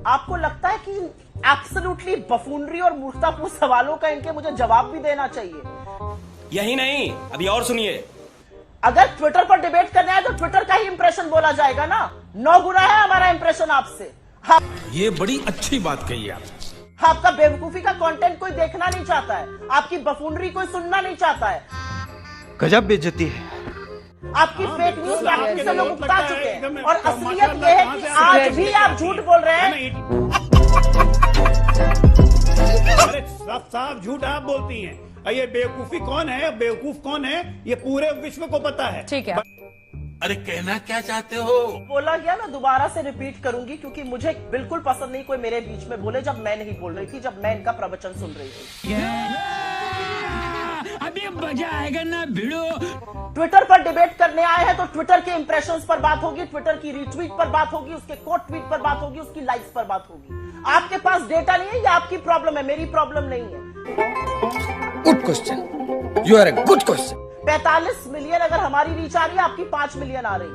आपको लगता है कि एब्सोल्युटली बफूनरी और मूर्खतापूर्ण सवालों का इनके मुझे जवाब भी देना चाहिए? यही नहीं, अभी और सुनिए। अगर ट्विटर पर डिबेट करना है तो ट्विटर का ही इंप्रेशन बोला जाएगा ना। 9 गुना है हमारा इंप्रेशन आपसे। ये बड़ी अच्छी बात कही आप। आपका बेवकूफी का कंटेंट कोई देखना नहीं चाहता है, आपकी बफूनरी कोई सुनना नहीं चाहता है। गजब बेइज्जती है। आपकी फेक न्यूज फैक्ट्री से लोग उगता चुके हैं और असलियत यह है कि आज भी आप झूठ बोल रहे हैं। अरे साफ झूठ आप बोलती हैं। ये बेवकूफी कौन है, बेवकूफ कौन है, ये पूरे विश्व को पता है। ठीक है। अरे कहना क्या चाहते हो? बोला गया, मैं दोबारा से रिपीट करूंगी क्योंकि मुझे बिल्कुल पसंद नहीं कोई मेरे बीच में बोले जब मैं नहीं बोल रही थी, जब मैं इनका प्रवचन सुन रही थी। अभी मजा आएगा ना भिड़ो। ट्विटर पर डिबेट करने आए हैं तो ट्विटर के इंप्रेशंस पर बात होगी, ट्विटर की रीट्वीट पर बात होगी, उसके कोट ट्वीट पर बात होगी, उसकी लाइक्स पर बात होगी। आपके पास डेटा नहीं है, ये आपकी प्रॉब्लम है, मेरी प्रॉब्लम नहीं है। Good question, you are a good question. 45 million अगर हमारी रीच आ रही है, आपकी 5 मिलियन आ रही है।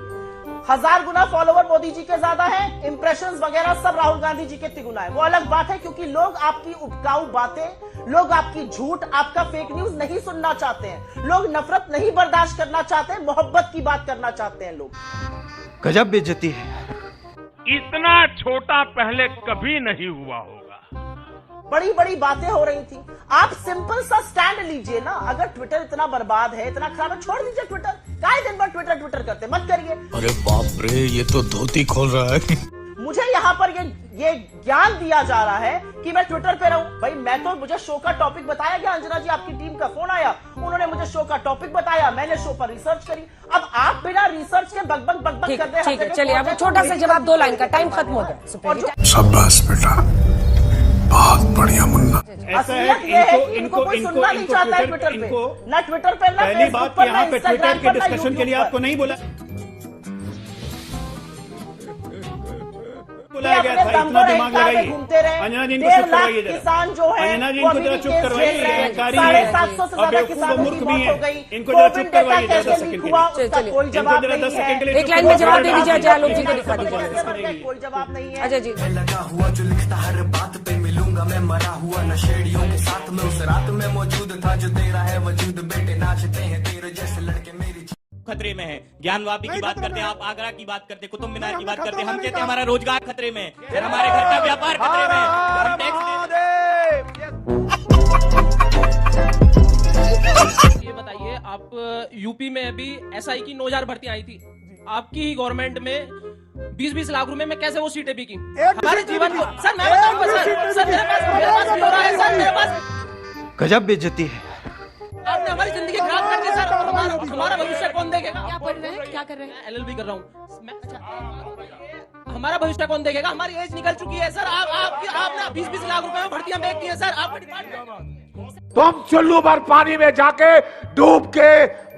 1000 गुना फॉलोवर मोदी जी के ज्यादा है, इंप्रेशंस वगैरह सब राहुल गांधी जी के तिगुना है। वो अलग बात है क्योंकि लोग आपकी उपकाऊ बातें, लोग आपकी झूठ, आपका फेक न्यूज नहीं सुनना चाहते हैं। लोग नफरत नहीं बर्दाश्त करना चाहते हैं, मोहब्बत की बात करना चाहते हैं लोग। गजब बेइज्जती है। इतना छोटा पहले कभी नहीं हुआ होगा। बड़ी बड़ी बातें हो रही थी। आप सिंपल सा स्टैंड लीजिए ना। अगर ट्विटर इतना बर्बाद है, इतना खराब है, छोड़ दीजिए ट्विटर। काय दिन भर ट्विटर ट्विटर करते, मत करिए। अरे बाप रे, ये तो धोती खोल रहा है। मुझे यहाँ पर ये ज्ञान दिया जा रहा है कि मैं ट्विटर पे रहूं। भाई मैं तो, मुझे शो का टॉपिक बताया गया, अंजना जी आपकी टीम का फोन आया, उन्होंने मुझे शो का टॉपिक बताया, मैंने शो पर रिसर्च करी। अब आप बिना रिसर्च के बकबक करते हैं। ठीक है, चलिए अब छोटा सा जवाब, 2 लाइन का, टाइम खत्म हो गया। शाबाश बेटा, बहुत बढ़िया मुन्ना। असलियत ये है कि इनको कोई सुनना नहीं चाहता है ट्विटर पे, ना ट्विटर पे, ना पहली बात यहाँ पे ट्विटर के डिस्कशन के लिए आपको नहीं बोला गया था। इतना दिमाग लगाइए। अंजना जी इनको चुप करवाइए जरा। किसान जो है, अंजना जी इनको जरा चुप करवाइए, जानकारी है। 750 से ज्यादा किसानों मूर्ख की भी मौत हो है, गई। इनको जरा चुप करवाइए 10 सेकंड के लिए। कोई जवाब नहीं है। एक लाइन में जवाब दे दीजिए, आलोक जी को दिखा दीजिए। कोई जवाब नहीं है। अजय जी। लगा हुआ जो लिखता हर बात पे मिलूंगा मैं, मरा हुआ नशेड़ियों के साथ में उस रात में मौजूद था जो तेरा है वजूद। बेटे नाचते हैं तेरे जैसे लड़के मेरी खतरे में है। ज्ञानवापी की बात करते हैं आप, आगरा की बात करते हैं, कुतुब मीनार की बात करते हैं। हम कहते हैं हमारा रोजगार खतरे में, फिर हमारे घर का व्यापार खतरे में, हम टैक्स। ये बताइए, आप यूपी में अभी SI की 9000 भर्तियां आई थी, आपकी ही गवर्नमेंट में 20-20 लाख रुपए में कैसे वो सीटें बिकी? हमारे जीवन को सर मैं बताऊंगा सर मेरे पास भी हो रहा है सर, मेरे पास। गजब बेइज्जती है। आपने हमारी जिंदगी खराब कर दी सर। हमारा भविष्य कौन देखेगा? क्या पढ़ रहे हैं, क्या कर रहे हैं? LLB कर रहा हूँ। हमारा भविष्य कौन देखेगा? हमारी एज निकल चुकी है सर। आपने 20-20 लाख रुपए में भर्तियां फेंक दी है सर, आपका डिपार्टमेंट। तुम चुल्लू भर पानी में जाके डूब के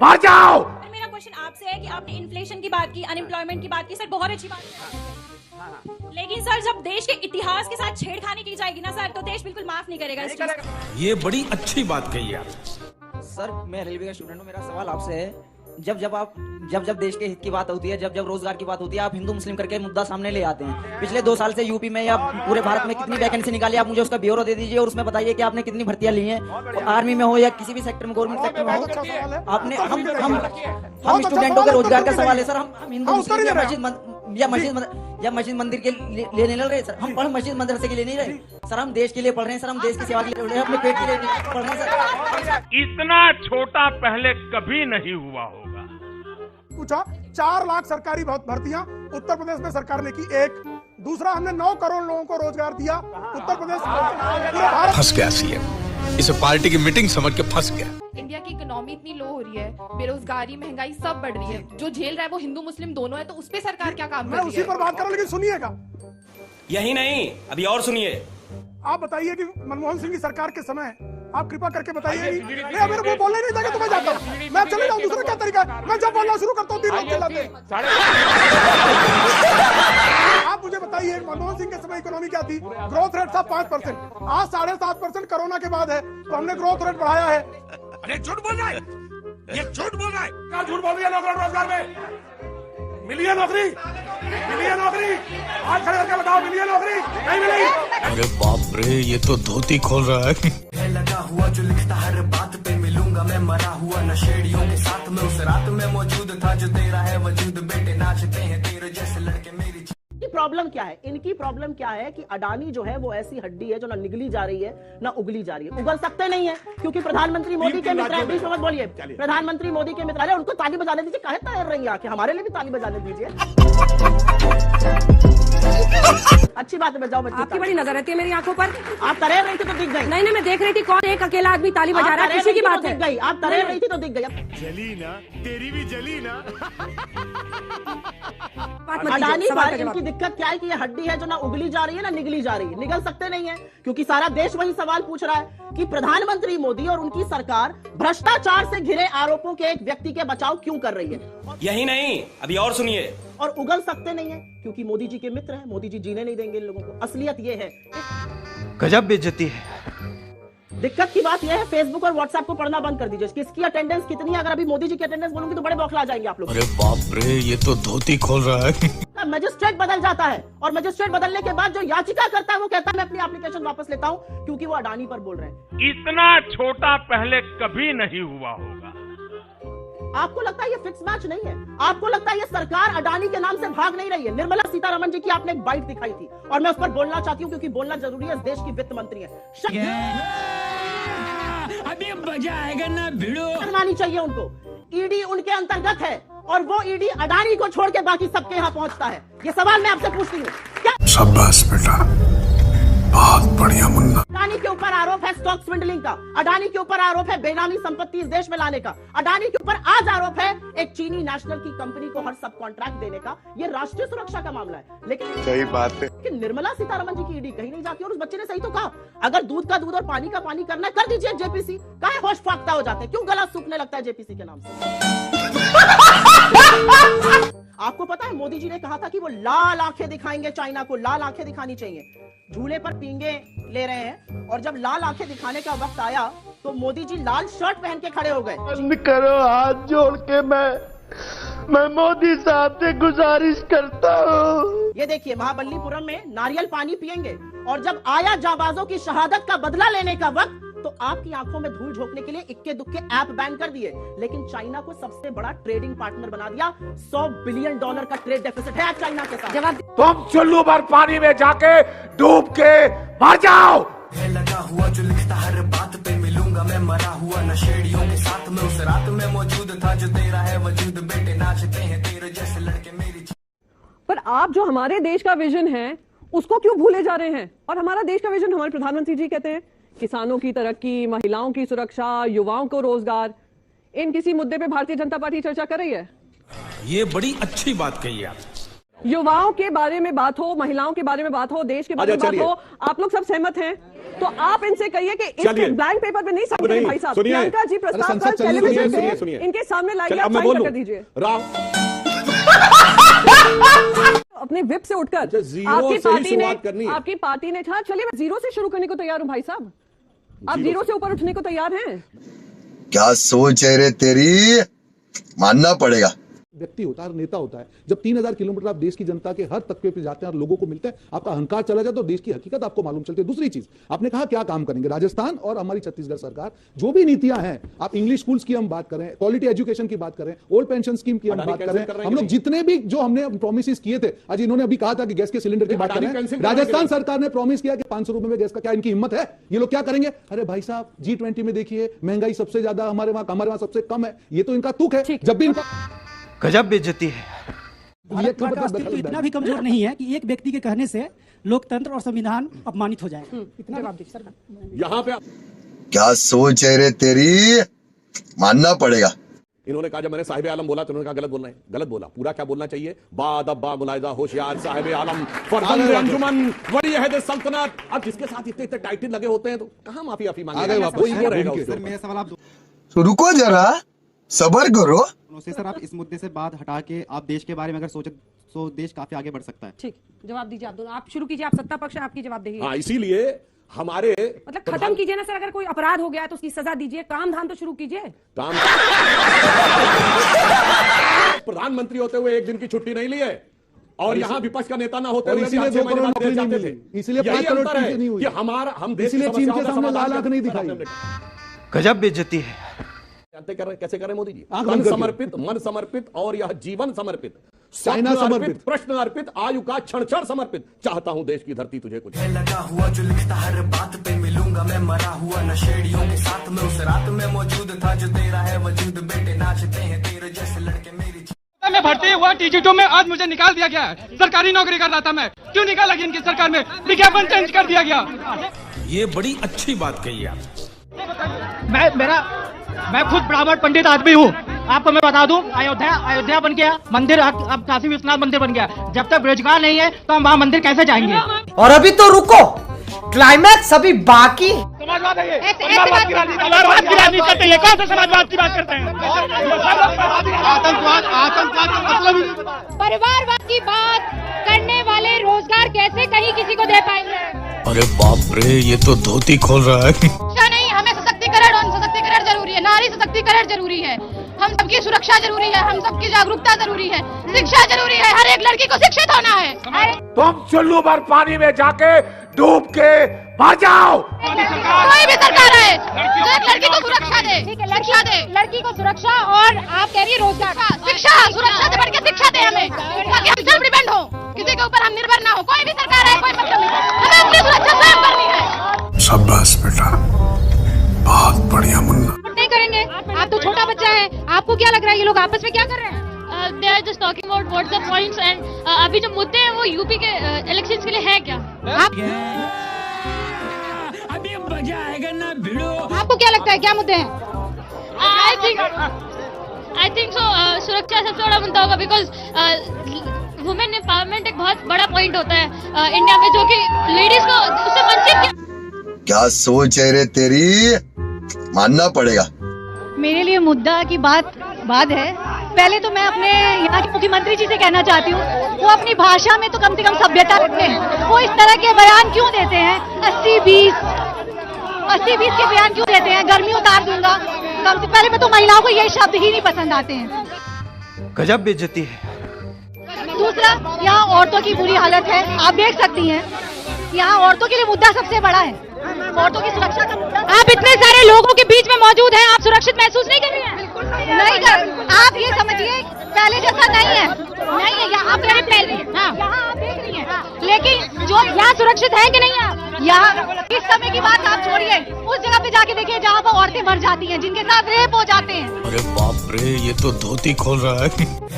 मर जाओ। मेरा क्वेश्चन आपसे है कि आपने इन्फ्लेशन की बात की, अनएम्प्लॉयमेंट की बात की, सर बहुत अच्छी बात है। लेकिन सर जब देश के इतिहास के साथ छेड़खानी की जाएगी ना सर, तो देश बिल्कुल माफ नहीं करेगा इस चीज को। ये बड़ी अच्छी बात कही आप। सर मैं LLB का स्टूडेंट हूँ, मेरा सवाल आपसे है, जब देश के हित की बात होती है, जब रोजगार की बात होती है, आप हिंदू मुस्लिम करके मुद्दा सामने ले आते हैं। पिछले 2 साल से यूपी में या पूरे भारत में कितनी वैकेंसी निकाली, आप मुझे उसका ब्यौरा दे दीजिए और उसमें बताइए कि आपने कितनी भर्तियां ली हैं, आर्मी में हो या किसी भी सेक्टर में, गवर्नमेंट सेक्टर में हो। आपने हम स्टूडेंटों के रोजगार का सवाल है सर। हम हिंदू मुस्लिम या मस्जिद मंदिर के लिए नहीं लड़ रहे सर, हम पढ़ मस्जिद मदरसे के लिए नहीं रहे सर, हम देश के लिए पढ़ रहे हैं सर, हम देश की सेवा के लिए पढ़ रहे हैं, अपने पेट के लिए पढ़ रहे हैं सर। इतना छोटा पहले कभी नहीं हुआ होगा। पूछा 4 लाख सरकारी भर्तियां उत्तर प्रदेश में सरकार ने की। एक दूसरा, हमने 9 करोड़ लोगों को रोजगार दिया उत्तर प्रदेश। फंस गया सीएम, इसे पार्टी की मीटिंग समझ के फंस गया। इंडिया की इकोनॉमी इतनी लो हो रही है, बेरोजगारी, महंगाई सब बढ़ रही है, जो झेल रहा है वो हिंदू मुस्लिम दोनों है, तो उस पे सरकार क्या काम कर रही है? मैं उसी पर बात कर रहा हूं, लेकिन सुनिएगा। यही नहीं, अभी और सुनिए। आप बताइए कि मनमोहन सिंह की सरकार के समय आप कृपा करके बताइए। नहीं, मेरे को बोलने नहीं देगा तो मैं जाता हूँ, मैं चले जाऊँ। दूसरा क्या तरीका है? मैं जब बोलना शुरू करता हूँ 3 लोग चिल्लाते हैं। आप मुझे बताइए, मनमोहन सिंह के समय इकोनॉमी क्या थी? ग्रोथ रेट था 5%, आज 7.5% कोरोना के बाद है, तो हमने ग्रोथ रेट बढ़ाया है। अरे झूठ बोल रहा है, ये झूठ बोल रहा है। क्या झूठ बोल रही है लोग रोजगार में? मिली है नौकरी, मिली है नौकरी, आज खड़े करके बताओ मिली है नौकरी, नहीं मिली। अरे बाप रे, ये तो धोती खोल रहा है। लगा हुआ जो लिखता हर बात पे मिलूंगा मैं मरा हुआ नशेड़ियों के साथ में उस रात में मौजूद था जो तेरा है वजूद बेटे नाचते हैं तेरे जैसे लड़के मेरी। इनकी प्रॉब्लम क्या है? इनकी प्रॉब्लम क्या है कि अडानी जो है वो ऐसी हड्डी है जो ना निगली जा रही है ना उगली जा रही है। उगल सकते नहीं है क्योंकि प्रधानमंत्री मोदी के मित्र हैं। बीच में मत बोलिए, प्रधानमंत्री मोदी के मित्र, अरे उनको ताली बजाने दीजिए, काहे तैयार रही है आके, हमारे लिए भी ताली बजाने दीजिए। अच्छी बात है, मैं जाऊँ। आपकी बड़ी नजर रहती है मेरी आंखों पर। आप तैयार रही थी तो दिख गई। नहीं, मैं देख रही थी कौन एक अकेला आदमी ताली बजा रहा है, खुशी की बात है। गई, आप तैयार रही थी तो दिख गई। जली ना, तेरी भी जली ना। अडानी पर इनकी दिक्कत क्या है कि ये हड्डी है जो ना उगली जा रही है ना निगली जा रही है। निगल सकते नहीं है क्योंकि सारा देश वही सवाल पूछ रहा है कि प्रधानमंत्री मोदी और उनकी सरकार भ्रष्टाचार से घिरे आरोपों के एक व्यक्ति के बचाव क्यों कर रही है। यही नहीं, अभी और सुनिए। और उगल सकते नहीं है क्योंकि मोदी जी के मित्र हैं, मोदी जी जीने नहीं देंगे इन लोगों को। असलियत ये है, गजब बेइज्जती है। दिक्कत की बात यह है, फेसबुक और व्हाट्सएप को पढ़ना बंद कर दीजिए। किसकी अटेंडेंस कितनी है? अगर अभी मोदी जी की अटेंडेंस बोलूंगी तो बड़े बौखला जाएंगे आप लोग। अरे बाप रे, ये तो धोती खोल रहा है। मजिस्ट्रेट बदल जाता है और मजिस्ट्रेट बदलने के बाद जो याचिका करता है वो कहता है मैं अपनी एप्लीकेशन वापस लेता हूं क्योंकि वो अडानी पर बोल रहे हैं। इतना छोटा पहले कभी नहीं हुआ होगा। आपको लगता है ये फिक्स मैच नहीं है? आपको लगता है ये सरकार अडानी के नाम से भाग नहीं रही है? निर्मला सीतारमण जी की आपने एक बाइट दिखाई थी और मैं उस पर बोलना चाहती हूँ क्योंकि बोलना जरूरी है। इस देश की वित्त मंत्री है। अभी मजा आएगा ना भिड़ो। मानी चाहिए उनको। ईडी उनके अंतर्गत है और वो ईडी अडानी को छोड़ के बाकी सबके यहाँ पहुंचता है। ये सवाल मैं आपसे पूछती हूँ, क्या शाबाश बेटा, बहुत बढ़िया मुन्ना। अडानी के ऊपर आरोप है स्टॉक स्विंडलिंग का, अडानी के ऊपर आरोप है बेनामी संपत्ति इस देश में लाने का, अडानी के ऊपर आज आरोप है एक चीनी नेशनल की कंपनी को हर सब कॉन्ट्रैक्ट देने का। ये राष्ट्रीय सुरक्षा का मामला है। लेकिन सही बात है कि निर्मला सीतारमण जी की ईडी कहीं नहीं जाती। और उस बच्चे ने सही तो कहा, अगर दूध का दूध और पानी का पानी करना है कर दीजिए जेपीसी। काहे होश फाख्ता हो जाते हैं? क्यों गला सूखने लगता है जेपीसी के नाम से? आपको पता है मोदी जी ने कहा था कि वो लाल आंखें दिखाएंगे चाइना को, लाल आंखें दिखानी चाहिए। झूले पर पींगे ले रहे हैं और जब लाल आंखें दिखाने का वक्त आया तो मोदी जी लाल शर्ट पहन के खड़े हो गए। बंद करो, हाथ जोड़ के मैं मोदी साहब से गुजारिश करता हूँ। ये देखिए, महाबलीपुरम में नारियल पानी पिएंगे और जब आया जाबाजों की शहादत का बदला लेने का वक्त तो आपकी आंखों में धूल झोंकने के लिए इक्के दुक्के ऐप बैन कर दिए। लेकिन चाइना को सबसे बड़ा ट्रेडिंग पार्टनर बना दिया। $100 बिलियन का ट्रेड डेफिसिट है आज चाइना के साथ। तुम चुल्लू भर पानी में जाके डूब के मर जाओ। लगा हुआ जो लिखता हर बात पे मिलूंगा मैं मरा हुआ नशेड़ियों के साथ में उस रात में मौजूद था जो तेरा है वजूद बेटे नाचते हैं तेरे जैसे लड़के मेरी। पर आप जो हमारे देश का विजन है उसको क्यों भूले जा रहे हैं? और हमारा देश का विजन हमारे प्रधानमंत्री जी कहते हैं किसानों की तरक्की, महिलाओं की सुरक्षा, युवाओं को रोजगार। इन किसी मुद्दे पे भारतीय जनता पार्टी चर्चा कर रही है? ये बड़ी अच्छी बात कही आप। युवाओं के बारे में बात हो, महिलाओं के बारे में बात हो, देश के बारे में बात हो, आप लोग सब सहमत हैं तो आप इनसे कहिए कि इस ब्लैंक पेपर पे नहीं सहमत हैं भाई साहब। प्रियंका जी प्रस्ताव कल टेलीविजन पे इनके सामने लाइए, आप साइन कर दीजिए। अपने विप से उठकर आपकी पार्टी ने कहा चलिए मैं जीरो से शुरू करने को तैयार हूं भाई साहब। आप जीरो से ऊपर उठने को तैयार हैं? क्या सोच है रे तेरी, मानना पड़ेगा। व्यक्ति होता है, नेता होता है। जब 3000 किलोमीटर आप देश की जनता के हर तबके पे जाते हैं और लोगों को मिलते हैं, आपका अहंकार चला जाए तो देश की हकीकत आपको मालूम चलती है। दूसरी चीज, आपने कहा क्या काम करेंगे। राजस्थान और हमारी छत्तीसगढ़ सरकार जो भी नीतियां हैं, आप इंग्लिश स्कूल्स की हम बात करें, क्वालिटी एजुकेशन की बात करें, ओल्ड पेंशन स्कीम की हम बात करें, हम लोग जितने भी जो हमने प्रॉमिस किए थे, आज इन्होंने अभी कहा था कि गैस के सिलेंडर की बात करें, राजस्थान सरकार ने प्रॉमिस किया कि 500 रुपए में गैस का, क्या इनकी हिम्मत है? ये लोग क्या करेंगे? अरे भाई साहब G20 में देखिए महंगाई सबसे ज्यादा हमारे वहां सबसे कम है। ये तो इनका तुक है। जब भी इनका गजब बेइज्जती है। तो इतना भी कमजोर नहीं है कि एक व्यक्ति के कहने से लोकतंत्र और संविधान अपमानित हो जाए। यहाँ पे क्या सोच है रे तेरी, मानना पड़ेगा। इन्होंने कहा, जब मैंने साहिब आलम बोला तो उन्होंने कहा गलत बोलना है। गलत बोला। पूरा क्या बोलना चाहिए? बादब्बा मुलाहिजा होशियार साहिब आलम फरजंद अंजुमन वली अहद सल्तनत। अब जिसके साथ इतने इतने टाइटल लगे होते हैं तो कहाँ माफी मांगे? रुको जरा, सबर करो। सर आप इस मुद्दे से बात हटा के आप देश के बारे में अगर सोचे तो देश काफी आगे बढ़ सकता है। ठीक, जवाब दीजिए आप दोनों। आप शुरू कीजिए, आप सत्ता पक्ष है, आपकी जवाब देगी। इसीलिए हमारे मतलब खत्म कीजिए ना सर, अगर कोई अपराध हो गया है तो उसकी सजा दीजिए, काम धाम तो शुरू कीजिए। काम प्रधानमंत्री होते हुए एक दिन की छुट्टी नहीं ली है और यहाँ विपक्ष का नेता ना होते हुए इसीलिए 2 करोड़ नौकरी नहीं मिली, इसलिए 5 करोड़ टीचर नहीं हुई, हम देश इसीलिए चीन के सामने लाल आंख नहीं दिखाई। गजब बेइज्जती है। जानते कर रहे कैसे करें मोदी जी? आंख मन बंद करके। समर्पित, मन समर्पित और यह जीवन समर्पित, चाइना स्वप्न समर्पित। अर्पित, प्रश्न अर्पित, आयु का क्षण क्षण समर्पित। चाहता हूं देश की धरती तुझे कुछ लगा हुआ जो लिखता हर बात पे मिलूंगा मैं मरा हुआ नशेड़ियों के साथ में उस रात में मौजूद था जो तेरा है वजूद बेटे नाचते हैं तेरे जैसे लड़के मेरी मैं भर्ती हुआ टीजी2 में, आज मुझे निकाल दिया गया है। सरकारी नौकरी कर रहा था मैं, क्यों निकाला गया इनकी सरकार में? विज्ञापन चेंज कर दिया गया। ये बड़ी अच्छी बात कही आप। मैं खुद ब्राह्मण पंडित आदमी हूँ। आपको मैं बता दूं, अयोध्या बन गया मंदिर, अब काशी विश्वनाथ मंदिर बन गया। जब तक रोजगार नहीं है तो हम वहाँ मंदिर कैसे जाएंगे? और अभी तो रुको, क्लाइमैक्स अभी बाकी। समाजवाद है ये, समाजवाद की राजनीति करते हैं। कौन सा समाजवाद की बात करते हैं? आतंकवाद का मतलब परिवारवाद की बात करने वाले रोजगार कैसे कहीं किसी को दे पाएंगे? अरे बाप रे, ये तो धोती खोल रहा है। शिक्षा नहीं, हमें सशक्तिकरण जरूरी है, नारी सशक्तिकरण जरूरी है, हम सबकी सुरक्षा जरूरी है, हम सबकी जागरूकता जरूरी है, शिक्षा जरूरी है, हर एक लड़की को शिक्षित होना है। तुम चुल्लू भर पानी में जाके डूब के मर जाओ। कोई भी सरकार है जो एक लड़की को सुरक्षा दे, शिक्षा दे, लड़की को सुरक्षा, और आप कह रही है रोजगार, शिक्षा, सुरक्षा से बढ़ के शिक्षा दे हमें, ताकि हम सेल्फ डिपेंड हो, किसी के ऊपर हम निर्भर ना हो। कोई भी सरकार है, कोई मतलब नहीं, हमें अपनी सुरक्षा स्वयं करनी है। शाबाश बेटा, बहुत बढ़िया मुन्ना। नहीं करेंगे, आप तो छोटा बच्चा है, आपको क्या लग रहा है ये लोग आपस में क्या कर रहे हैं? They are just talking about what's the points and अभी जो मुद्दे हैं वो यूपी के इलेक्शंस के लिए है क्या? अभी मजा आएगा ना भिड़ो। आपको क्या लगता है क्या मुद्दे हैं? I think so सुरक्षा सबसे बड़ा मुद्दा होगा, बिकॉज वुमेन एम्पावरमेंट एक बहुत बड़ा पॉइंट होता है इंडिया में, जो कि लेडीज को उससे वंचित। क्या सोच है रे तेरी, मानना पड़ेगा। मेरे लिए मुद्दा की बात है। पहले तो मैं अपने यहाँ के मुख्यमंत्री जी से कहना चाहती हूँ, वो अपनी भाषा में तो कम से कम सभ्यता रखें। वो इस तरह के बयान क्यों देते हैं, 80-20 के बयान क्यों देते हैं? गर्मी उतार दूंगा, कम से पहले में तो महिलाओं को ये शब्द ही नहीं पसंद आते हैं। गजब बेइज्जती है। दूसरा, यहाँ औरतों की बुरी हालत है, आप देख सकती हैं, यहाँ औरतों के लिए मुद्दा सबसे बड़ा है, औरतों की सुरक्षा का मुद्दा। आप इतने सारे लोगों के बीच में मौजूद हैं, आप सुरक्षित महसूस नहीं कर रही हैं? नहीं कर, आप ये समझिए पहले जैसा नहीं है, यहाँ पे पहले, हाँ यहाँ आप देख रही हैं, लेकिन जो यहाँ सुरक्षित है कि नहीं है? यहाँ इस समय की बात आप छोड़िए, उस जगह पे जाके देखिए जहाँ पर औरतें मर जाती हैं, जिनके साथ रेप हो जाते हैं। अरे बाप रे, ये तो धोती खोल रहा है।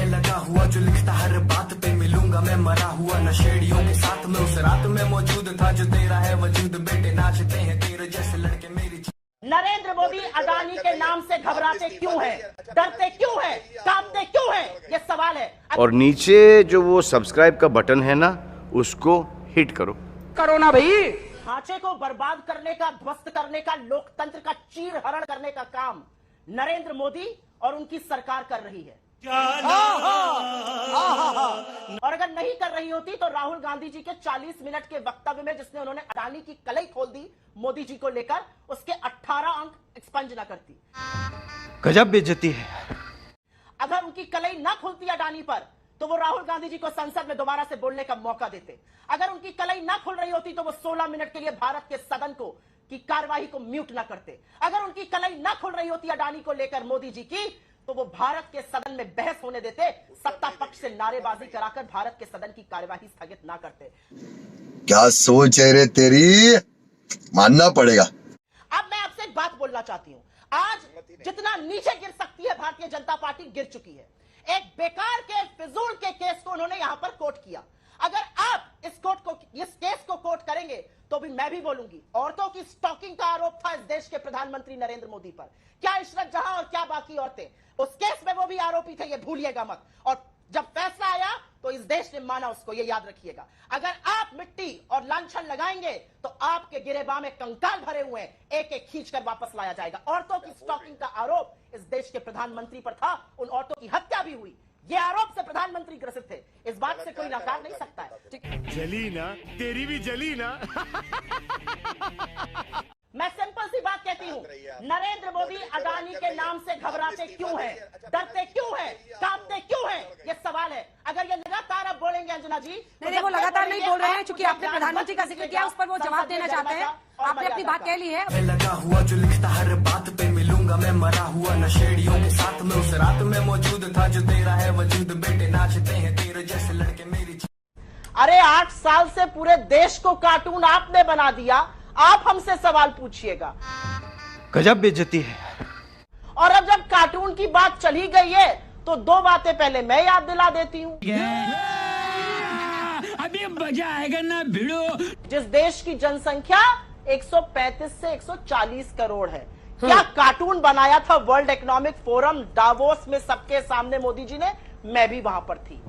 लगा हुआ जो लिखता हर बात पे मिलूंगा मैं मरा हुआ नशेड़ियों के साथ में उस रात में मौजूद था जो तेरा है वजूद बेटे नाचते हैं तेरे जैसे लड़के मेरी। नरेंद्र मोदी अडानी के नाम से घबराते क्यों हैं, डरते क्यों हैं, कांपते क्यों हैं, ये सवाल है। और नीचे जो वो सब्सक्राइब का बटन है ना, उसको हिट करो ना भाई। ढांचे को बर्बाद करने का, ध्वस्त करने का, लोकतंत्र का चीर हरण करने का काम नरेंद्र मोदी और उनकी सरकार कर रही है। और अगर नहीं कर रही होती तो राहुल गांधी जी के 40 मिनट के वक्तव्य में, जिसने उन्होंने अडानी की कलई खोल दी मोदी जी को लेकर, उसके 18 अंक एक्सपंज ना करती। गजब बेइज्जती है। अगर उनकी कलई ना खुलती अडानी पर तो वो राहुल गांधी जी को संसद में दोबारा से बोलने का मौका देते। अगर उनकी कलई ना खुल रही होती तो वो 16 मिनट के लिए भारत के सदन को की कार्यवाही को म्यूट ना करते। अगर उनकी कलई ना खुल रही होती अडानी को लेकर मोदी जी की, तो वो भारत के सदन में बहस होने देते, सत्ता पक्ष से नारेबाजी कराकर भारत के सदन की कार्यवाही स्थगित ना करते। क्या सोच है रे तेरी, मानना पड़ेगा। अब मैं आपसे एक बात बोलना चाहती हूं, आज जितना नीचे गिर सकती है भारतीय जनता पार्टी गिर चुकी है। एक बेकार के, फिजूल के केस को उन्होंने यहां पर कोर्ट किया। अगर आप इस केस को कोर्ट करेंगे तो भी मैं भी बोलूंगी, औरतों की स्टॉकिंग का आरोप था इस देश के प्रधानमंत्री नरेंद्र मोदी पर। क्या इशरत जहां और क्या बाकी औरतें, उस केस में वो भी आरोपी थे, ये भूलिएगा मत। और जब फैसला आया तो इस देश ने माना उसको, ये याद रखिएगा। अगर आप मिट्टी और लांछन लगाएंगे तो आपके गिरेबान में कंकाल भरे हुए हैं, एक एक खींचकर वापस लाया जाएगा। औरतों की स्टॉकिंग का आरोप इस देश के प्रधानमंत्री पर था, उन औरतों की हत्या भी हुई, ये आरोप से प्रधानमंत्री ग्रसित थे, इस बात से कोई नकार नहीं सकता है। जली ना, तेरी भी जली ना। मैं सिंपल सी बात कहती हूँ, नरेंद्र मोदी अडानी के नाम से घबराते क्यों हैं, डरते क्यों हैं, कांपते क्यों हैं, बोलेंगे अंजना जी? नहीं, वो लगातार नहीं बोल रहे हैं, क्योंकि आपने प्रधानमंत्री का जिक्र किया, उस पर वो जवाब देना चाहते हैं। आपने अपनी बात कह ली है। लगा हुआ जो लिखता हर बात पे मिलूंगा मैं मरा हुआ नशेड़ियों के साथ में उस रात में मौजूद था जो तेरा है वजूद बेटे नाचते हैं तेरे जैसे लड़के मेरी। अरे 8 साल से पूरे देश को कार्टून आपने बना दिया, आप हमसे सवाल पूछिएगा। गजब बेइज्जती है। और अब जब कार्टून की बात चली गई है तो 2 बातें पहले मैं याद दिला देती हूँ। अभी मजा आएगा ना भिड़ो। जिस देश की जनसंख्या 135 से 140 करोड़ है, क्या कार्टून बनाया था वर्ल्ड इकोनॉमिक फोरम डावोस में सबके सामने मोदी जी ने? मैं भी वहां पर थी।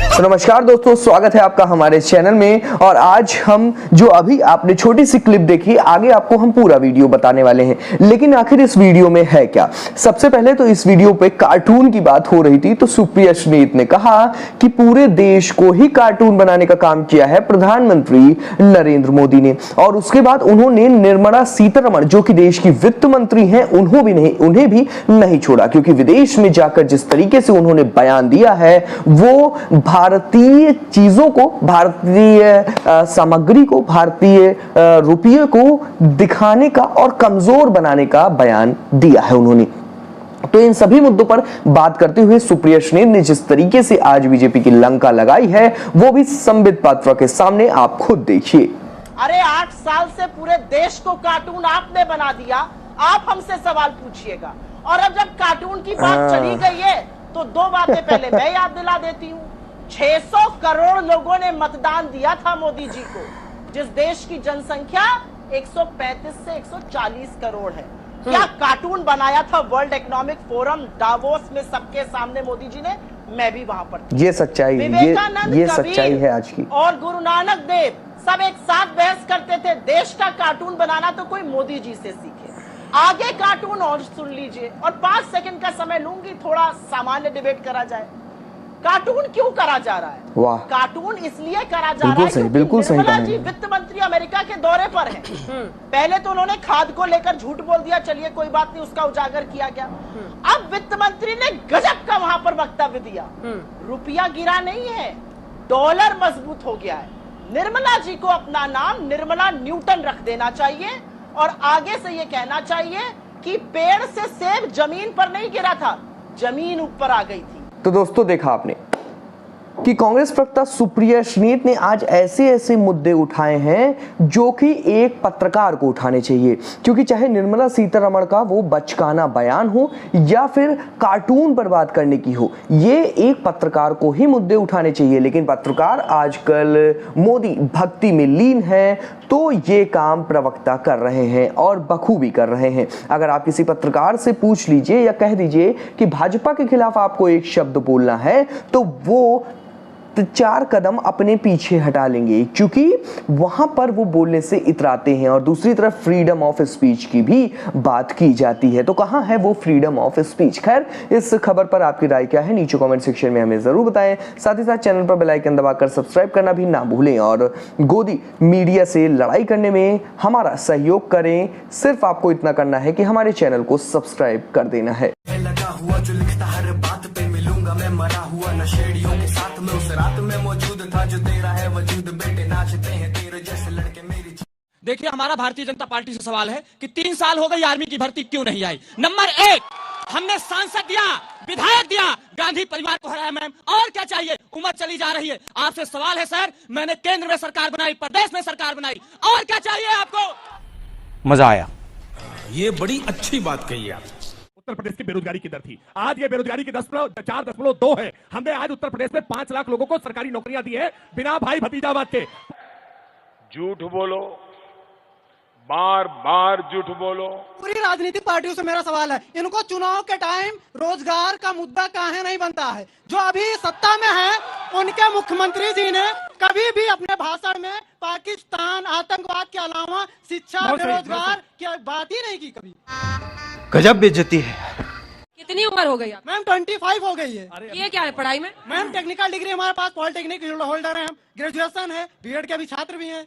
तो नमस्कार दोस्तों, स्वागत है आपका हमारे चैनल में। और आज हम जो अभी आपने छोटी सी क्लिप देखी, आगे आपको हम पूरा वीडियो बताने वाले हैं। लेकिन आखिर इस वीडियो में है क्या? सबसे पहले तो इस वीडियो पे कार्टून की बात हो रही थी, तो सुप्रिया श्रीनेत ने कहा कि पूरे देश को ही कार्टून बनाने का काम किया है प्रधानमंत्री नरेंद्र मोदी ने। और उसके बाद उन्होंने निर्मला सीतारमण, जो कि देश की वित्त मंत्री हैं, उन्हें भी नहीं छोड़ा, क्योंकि विदेश में जाकर जिस तरीके से उन्होंने बयान दिया है वो भारतीय चीजों को, भारतीय सामग्री को, भारतीय रुपये को दिखाने का और कमजोर बनाने का बयान दिया है उन्होंने। तो इन सभी मुद्दों पर बात करते हुए सुप्रिया श्रीनेत ने जिस तरीके से आज बीजेपी की लंका लगाई है, वो भी संबित पात्रा के सामने आप खुद देखिए। अरे 8 साल से पूरे देश को कार्टून आपने बना दिया, आप हमसे सवाल पूछिएगा। और अब जब कार्टून की बात चली गई है तो 2 बातें पहले मैं याद दिला देती हूँ। 600 करोड़ लोगों ने मतदान दिया था मोदी जी को, जिस देश की जनसंख्या 135 से 140 करोड़ है। क्या कार्टून बनाया था वर्ल्ड इकोनॉमिक फोरम डावोस में सबके सामने मोदी जी ने? मैं भी वहां पर थी। ये सच्चाई, ये सच्चाई है आज की। और गुरु नानक देव सब एक साथ बहस करते थे, देश का कार्टून बनाना तो कोई मोदी जी से सीखे। आगे कार्टून और सुन लीजिए, और 5 सेकंड का समय लूंगी, थोड़ा सामान्य डिबेट करा जाए। कार्टून क्यों करा जा रहा है? वाह, कार्टून इसलिए करा जा रहा है बिल्कुल सही निर्मला जी वित्त मंत्री अमेरिका के दौरे पर हैं। पहले तो उन्होंने खाद को लेकर झूठ बोल दिया, चलिए कोई बात नहीं, उसका उजागर किया गया। अब वित्त मंत्री ने गजब का वहां पर वक्तव्य दिया। रुपया गिरा नहीं है, डॉलर मजबूत हो गया है। निर्मला जी को अपना नाम निर्मला न्यूटन रख देना चाहिए, और आगे से ये कहना चाहिए कि पेड़ से सेब जमीन पर नहीं गिरा था, जमीन ऊपर आ गई थी। तो दोस्तों, देखा आपने कि कांग्रेस प्रवक्ता सुप्रिया श्रीनेत ने आज ऐसे मुद्दे उठाए हैं जो कि एक पत्रकार को उठाने चाहिए, क्योंकि चाहे निर्मला सीतारमण का वो बचकाना बयान हो या फिर कार्टून पर बात करने की हो, ये एक पत्रकार को ही मुद्दे उठाने चाहिए। लेकिन पत्रकार आजकल मोदी भक्ति में लीन है, तो ये काम प्रवक्ता कर रहे हैं और बखूबी कर रहे हैं। अगर आप किसी पत्रकार से पूछ लीजिए या कह दीजिए कि भाजपा के खिलाफ आपको एक शब्द बोलना है, तो वो 4 कदम अपने पीछे हटा लेंगे, क्योंकि वहां पर वो बोलने से इतराते हैं। और दूसरी तरफ फ्रीडम ऑफ स्पीच की भी बात की जाती है, तो कहां है वो फ्रीडम ऑफ स्पीच? खैर, इस खबर पर आपकी राय क्या है नीचे कमेंट सेक्शन में हमें जरूर बताएं। साथ ही साथ चैनल पर बेल आइकन दबाकर सब्सक्राइब करना भी ना भूलें, और गोदी मीडिया से लड़ाई करने में हमारा सहयोग करें। सिर्फ आपको इतना करना है कि हमारे चैनल को सब्सक्राइब कर देना है। लगा हुआ जो लिखता हर बात पे मिलूंगा मैं मरा हुआ नशेड़ियों के साथ में उस रात में मौजूद था जो तेरा है वजूद बेटे नाचते हैं तेरे जैसे लड़के मेरी। देखिए, हमारा भारतीय जनता पार्टी से सवाल है कि 3 साल हो गई आर्मी की भर्ती क्यों नहीं आई? नंबर 1, हमने सांसद दिया, विधायक दिया, गांधी परिवार को हराया मैम, और क्या चाहिए? उम्र चली जा रही है। आपसे सवाल है सर, मैंने केंद्र में सरकार बनाई, प्रदेश में सरकार बनाई, और क्या चाहिए आपको? मजा आया। ये बड़ी अच्छी बात कही आप। उत्तर प्रदेश की बेरोजगारी की दर थी, आज ये बेरोजगारी की 4.2 है। हमने आज उत्तर प्रदेश में 5 लाख लोगों को सरकारी नौकरियां दी है, बिना भाई भतीजावाद के। झूठ बोलो, बार बार झूठ बोलो। पूरी राजनीतिक पार्टियों से मेरा सवाल है, इनको चुनाव के टाइम रोजगार का मुद्दा काहे नहीं बनता है? जो अभी सत्ता में है, उनके मुख्यमंत्री जी ने कभी भी अपने भाषण में पाकिस्तान, आतंकवाद के अलावा शिक्षा, बेरोजगार की बात ही नहीं की कभी। गजब बेइज्जती है। कितनी उम्र हो गई? मैम 25 हो गई है। ये क्या है पढ़ाई में? मैम टेक्निकल डिग्री हमारे पास, पॉलिटेक्निक होल्डर है हम, ग्रेजुएशन है, बीएड के भी छात्र भी हैं।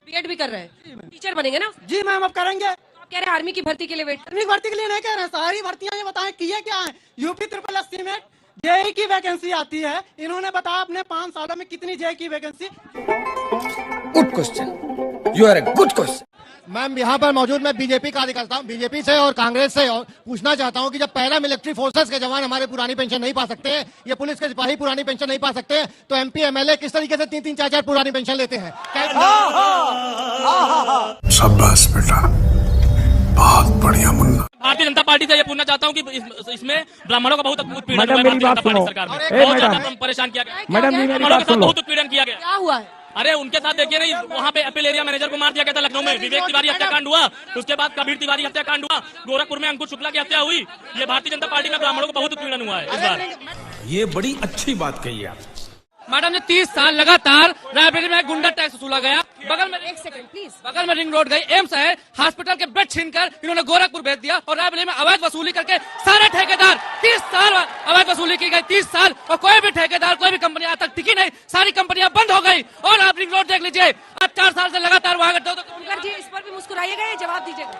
बीएड भी कर रहे हैं, टीचर बनेंगे ना? जी मैम, अब करेंगे। आप कह रहे हैं आर्मी की भर्ती के लिए वेट? आर्मी भर्ती के लिए नहीं कह रहे हैं, सारी भर्तियां ये बताएं किए क्या है। यूपी SSC में जेई की वैकेंसी आती है, इन्होंने बताया अपने 5 सालों में कितनी जेई की vacancy. Good question, you are a good question. Ma'am यहाँ पर मौजूद मैं बीजेपी कार्यकर्ता हूँ, बीजेपी से और कांग्रेस से और पूछना चाहता हूँ कि जब पहला मिलिट्री फोर्सेस के जवान हमारे पुरानी पेंशन नहीं पा सकते हैं, ये पुलिस के सिपाही पुरानी पेंशन नहीं पा सकते हैं, तो एमपी एमएलए किस तरीके से 3-3 4-4 पुरानी पेंशन लेते हैं? शाबाश बेटा, बहुत बढ़िया मुन्ना। भारतीय जनता पार्टी से ये पूछना चाहता हूँ कि इसमें ब्राह्मणों का बहुत उत्पीड़न मैडम मेरी बात सुनो, परेशान किया गया, मैडम मेरी बात सुनो, बहुत उत्पीड़न किया गया। क्या हुआ है? अरे उनके साथ देखिए नहीं, वहाँ पे अपील एरिया मैनेजर को मार दिया गया था लखनऊ में, विवेक तिवारी हत्याकांड हुआ, उसके बाद कबीर तिवारी हत्याकांड हुआ, गोरखपुर में अंकुश शुक्ला की हत्या हुई। ये भारतीय जनता पार्टी में ब्राह्मणों को बहुत उत्पीड़न हुआ है इस बार। ये बड़ी अच्छी बात कही आप। मैडम ने 30 साल लगातार रायबरेली में गुंडा टैक्स वसूला गया। बगल में एक सेकंड प्लीज, बगल में रिंग रोड गई एम्स है, हॉस्पिटल के बेड छीनकर इन्होंने गोरखपुर भेज दिया और रायबरेली में अवैध वसूली करके सारे ठेकेदार 30 साल अवैध वसूली की गई, 30 साल, और कोई भी ठेकेदार कोई भी कंपनी आज तक टिकी नहीं, सारी कंपनियां बंद हो गई। और आप रिंग रोड देख लीजिए, आज 4 साल से लगातार वहां करते जी, इस पर भी मुस्कुराइएगा या जवाब दीजिएगा?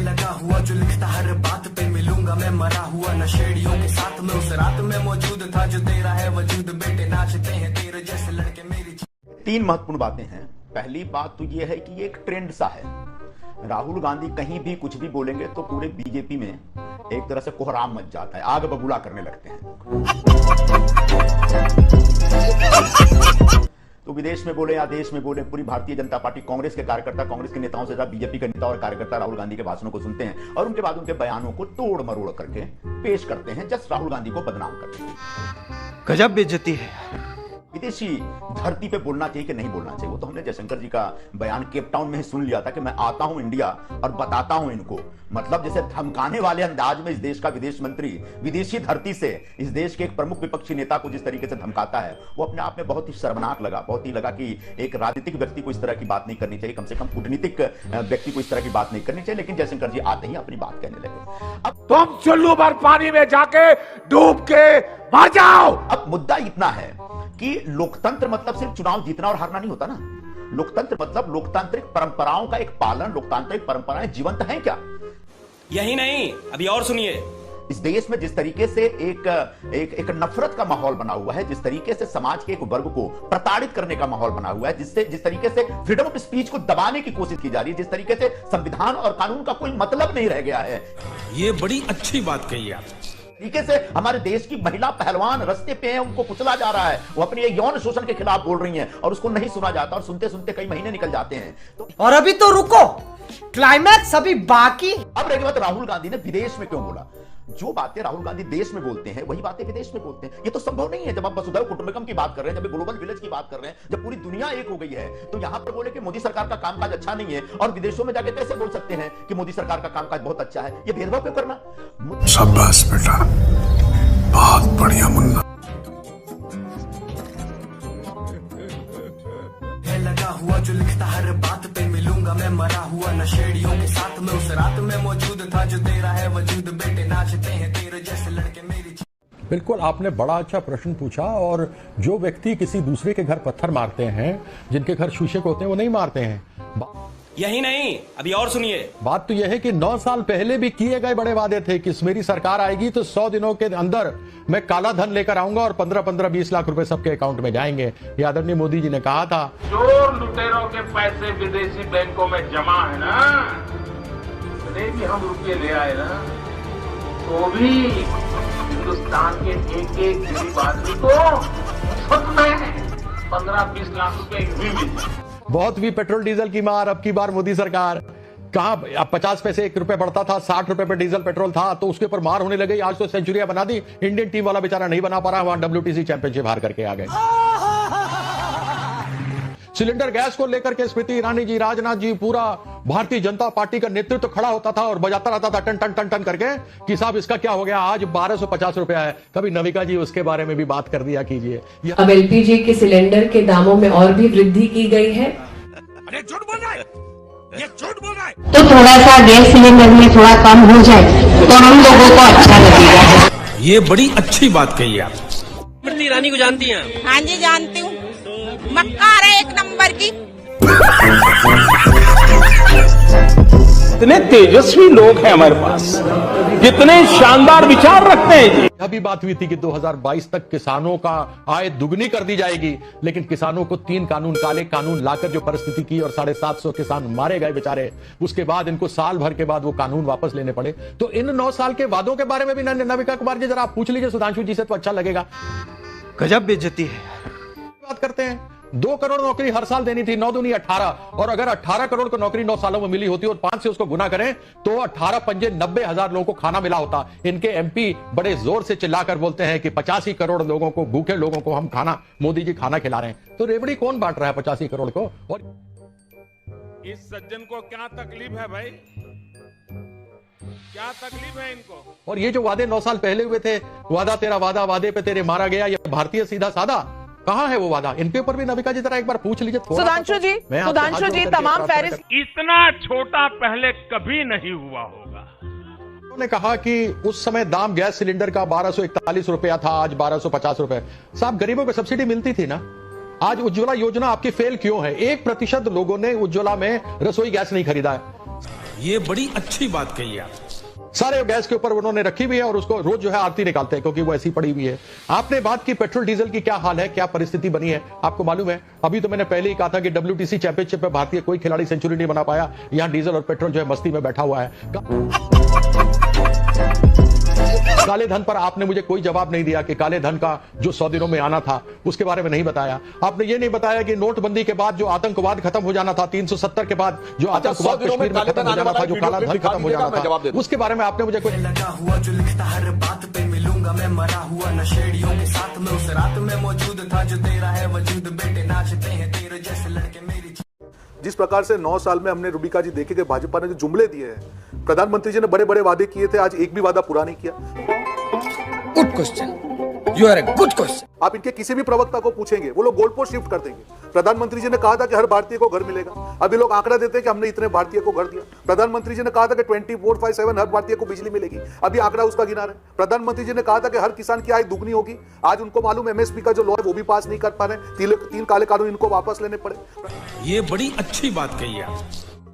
लगा हुआ जो लिखता हर बात पे मिलूंगा मैं, मरा हुआ नशेड़ियों के साथ में उस रात में मौजूद था जो तेरा है वजूद, बेटे नाचते हैं तेरे जैसे लड़के मेरी। 3 महत्वपूर्ण बातें हैं। पहली बात तो ये है कि ये एक ट्रेंड सा है, राहुल गांधी कहीं भी कुछ भी बोलेंगे तो पूरे बीजेपी में एक तरह से कोहराम मच जाता है, आग बबूला करने लगते हैं। तो विदेश में बोले या देश में बोले, पूरी भारतीय जनता पार्टी, कांग्रेस के कार्यकर्ता कांग्रेस के नेताओं से ज्यादा बीजेपी के नेता और कार्यकर्ता राहुल गांधी के भाषणों को सुनते हैं और उनके बाद उनके बयानों को तोड़ मरोड़ करके पेश करते हैं, जस्ट राहुल गांधी को बदनाम करते हैं। गजब बेइज्जती है। विदेशी धरती पे बोलना चाहिए कि नहीं बोलना चाहिए, वो तो हमने जयशंकर जी का बयान केप टाउन में ही सुन लिया था कि मैं आता हूं इंडिया और बताता हूं इनको, मतलब जैसे धमकाने वाले अंदाज में इस देश का विदेश मंत्री विदेशी धरती से इस देश के एक प्रमुख विपक्षी नेता को जिस तरीके से धमकाता है, वो अपने आप में बहुत ही शर्मनाक लगा। बहुत ही लगा कि एक राजनीतिक व्यक्ति को इस तरह की बात नहीं करनी चाहिए, कम से कम कूटनीतिक व्यक्ति को इस तरह की बात नहीं करनी चाहिए, लेकिन जयशंकर जी आते ही अपनी बात कहने लगे। अब तुम चुल्लू भर पानी में जाके डूब के मर जाओ। अब मुद्दा इतना है कि लोकतंत्र मतलब सिर्फ चुनाव जीतना और हारना नहीं होता ना, लोकतंत्र मतलब लोकतांत्रिक परंपराओं का एक पालन, लोकतांत्रिक परंपराएं जीवंत हैं क्या? यही नहीं, अभी और सुनिए। इस देश में जिस तरीके से एक नफरत का माहौल बना हुआ है, जिस तरीके से समाज के एक वर्ग को प्रताड़ित करने का माहौल बना हुआ है, जिस तरीके से फ्रीडम ऑफ स्पीच को दबाने की कोशिश की जा रही है, जिस तरीके से संविधान और कानून का कोई मतलब नहीं रह गया है, ये बड़ी अच्छी बात कही आप। तरीके से हमारे देश की महिला पहलवान रास्ते पे हैं, उनको कुचला जा रहा है, वो अपने यौन शोषण के खिलाफ बोल रही हैं और उसको नहीं सुना जाता और सुनते सुनते कई महीने निकल जाते हैं। और अभी तो रुको, क्लाइमैक्स अभी बाकी। अब रही बात राहुल गांधी ने विदेश में क्यों बोला। जो बातें राहुल गांधी देश में बोलते हैं वही बातें विदेश में बोलते हैं। ये तो संभव नहीं है। जब आप वसुधैव कुटुंबकम की बात कर रहे हैं, जब ग्लोबल विलेज की बात कर रहे हैं, जब पूरी दुनिया एक हो गई है, तो यहां पर बोले कि मोदी सरकार का कामकाज अच्छा नहीं है और विदेशों में जाके कैसे बोल सकते हैं कि मोदी सरकार का कामकाज बहुत अच्छा है? ये भेदभाव क्यों करना? शाबाश बेटा, बहुत बढ़िया मुन्ना। लगा हुआ जो लिखता हर बात पे मिलूंगा मैं, मरा हुआ नशेड़ियों के साथ में उस रात में मौजूद था जो तेरा है वजूद, बेटे नाचते हैं तेरे जैसे लड़के मेरी। बिल्कुल, आपने बड़ा अच्छा प्रश्न पूछा। और जो व्यक्ति किसी दूसरे के घर पत्थर मारते हैं, जिनके घर शीशे के होते हैं, वो नहीं मारते हैं। यही नहीं, अभी और सुनिए। बात तो यह है कि 9 साल पहले भी किए गए बड़े वादे थे कि मेरी सरकार आएगी तो 100 दिनों के अंदर मैं काला धन लेकर आऊंगा और 15-20 लाख रुपए सबके अकाउंट में जाएंगे। ये आदरणीय मोदी जी ने कहा था। चोर लुटेरों के पैसे विदेशी बैंकों में जमा है ना, इतने भी हम रुपये ले आए ना, तो भी हिंदुस्तान के एक गरीब आदमी को खुद में 15-20 लाख रुपए भी मिल। बहुत भी पेट्रोल डीजल की मार। अब की बार मोदी सरकार कहां, अब 50 पैसे 1 रुपए बढ़ता था, 60 रुपए पे डीजल पेट्रोल था, तो उसके ऊपर मार होने लगी। आज तो सेंचुरियां बना दी। इंडियन टीम वाला बेचारा नहीं बना पा रहा, वहां WTC चैंपियनशिप हार करके आ गए। सिलेंडर गैस को लेकर के स्मृति ईरानी जी, राजनाथ जी, पूरा भारतीय जनता पार्टी का नेतृत्व खड़ा होता था और बजाता रहता था टन टन टन टन करके कि साहब इसका क्या हो गया। आज 1250 रुपया है। कभी नविका जी उसके बारे में भी बात कर दिया कीजिए। अब LPG के सिलेंडर के दामों में और भी वृद्धि की गई है। अरे झूठ बोल रहा है, ये झूठ बोल रहा है। तो थोड़ा सा गैस सिलेंडर में थोड़ा कम हो जाए तो हम लोगों को अच्छा लगेगा। ये बड़ी अच्छी बात कही आप। स्मृति ईरानी को जानती हैं? हाँ जी जानती हूँ, मक्कार है 1 नंबर की। इतने तेजस्वी लोग हैं हमारे पास। कितने शानदार विचार रखते हैं जी। यह भी बात हुई थी कि 2022 तक किसानों का आय दुगनी कर दी जाएगी, लेकिन किसानों को 3 कानून, काले कानून लाकर जो परिस्थिति की और 750 किसान मारे गए बेचारे, उसके बाद इनको साल भर के बाद वो कानून वापस लेने पड़े। तो इन 9 साल के वादों के बारे में भी नविका कुमार जी जरा आप पूछ लीजिए सुधांशु जी से, तो अच्छा लगेगा। गजब बेइज्जती है। बात करते हैं 2 करोड़ नौकरी हर साल देनी थी, 9 दूनी 18, और अगर 18 करोड़ को नौकरी 9 सालों में मिली होती और 5 से उसको गुना करें तो 18 पंजे 90,000 लोगों को खाना मिला होता। इनके एमपी बड़े जोर से चिल्लाकर बोलते हैं कि 85 करोड़ लोगों को, भूखे लोगों को हम खाना, मोदी जी खाना खिला रहे हैं। तो रेवड़ी कौन बांट रहा है 85 करोड़ को? और इस सज्जन को क्या तकलीफ है भाई, क्या तकलीफ है इनको? और ये जो वादे 9 साल पहले हुए थे, वादा तेरा वादा, वादे पे तेरे मारा गया, ये भारतीय सीधा सादा, कहाँ है वो वादा? इनके ऊपर भी नविका जी जरा एक बार पूछ लीजिए। सुधांशु जी तमाम फहरिस्त इतना छोटा पहले कभी नहीं हुआ होगा। उन्होंने कहा कि उस समय दाम गैस सिलेंडर का 1241 रुपया था, आज 1250 रुपए। साहब गरीबों को सब्सिडी मिलती थी ना, आज उज्ज्वला योजना आपकी फेल क्यों है? 1% लोगों ने उज्ज्वला में रसोई गैस नहीं खरीदा है। ये बड़ी अच्छी बात कही आप। सारे गैस के ऊपर उन्होंने रखी हुई है और उसको रोज जो है आरती निकालते हैं क्योंकि वो ऐसी पड़ी हुई है। आपने बात की पेट्रोल डीजल की क्या हाल है, क्या परिस्थिति बनी है, आपको मालूम है? अभी तो मैंने पहले ही कहा था कि WTC चैंपियनशिप में भारतीय कोई खिलाड़ी सेंचुरी नहीं बना पाया। यहां डीजल और पेट्रोल जो है मस्ती में बैठा हुआ है। काले धन पर आपने मुझे कोई जवाब नहीं दिया कि काले धन का जो 100 दिनों में आना था उसके बारे में नहीं बताया। आपने ये नहीं बताया कि नोटबंदी के बाद जो आतंकवाद खत्म हो जाना था, 370 के बाद जो आतंकवाद कश्मीर में खत्म हो जाना था, जो काला धन खत्म हो जाना था, उसके बारे में आपने मुझे कोई लगा हुआ जो लिखता हर बात पे मिलूंगा मैं मरा हुआ नशेड़ियों के साथ में उस रात में मौजूद था जो तेरा है वजूद बेटे नाचते हैं तेरे जैसे लड़के मेरी। जिस प्रकार से 9 साल में हमने रूबिका जी देखे कि भाजपा ने जो जुमले दिए हैं, प्रधानमंत्री जी ने बड़े बड़े वादे किए थे, आज एक भी वादा पूरा नहीं किया। Good question, you are a good question. आप इनके किसी भी प्रवक्ता को पूछेंगे, वो लोग गोल पोस्ट शिफ्ट कर देंगे। प्रधानमंत्री जी ने कहा था कि हर भारतीय को घर मिलेगा, अभी लोग आंकड़ा देते हैं कि हमने इतने भारतीय को घर दिया। प्रधानमंत्री जी ने कहा था कि 24/7 हर भारतीय को बिजली मिलेगी, अभी आंकड़ा उसका गिना रहे। प्रधानमंत्री जी ने कहा था कि हर किसान की आय दुगनी होगी, आज उनको मालूम MSP का जो लॉ है वो भी पास नहीं कर पा रहे। 3 काले कानून इनको वापस लेने पड़े। ये बड़ी अच्छी बात कही आप।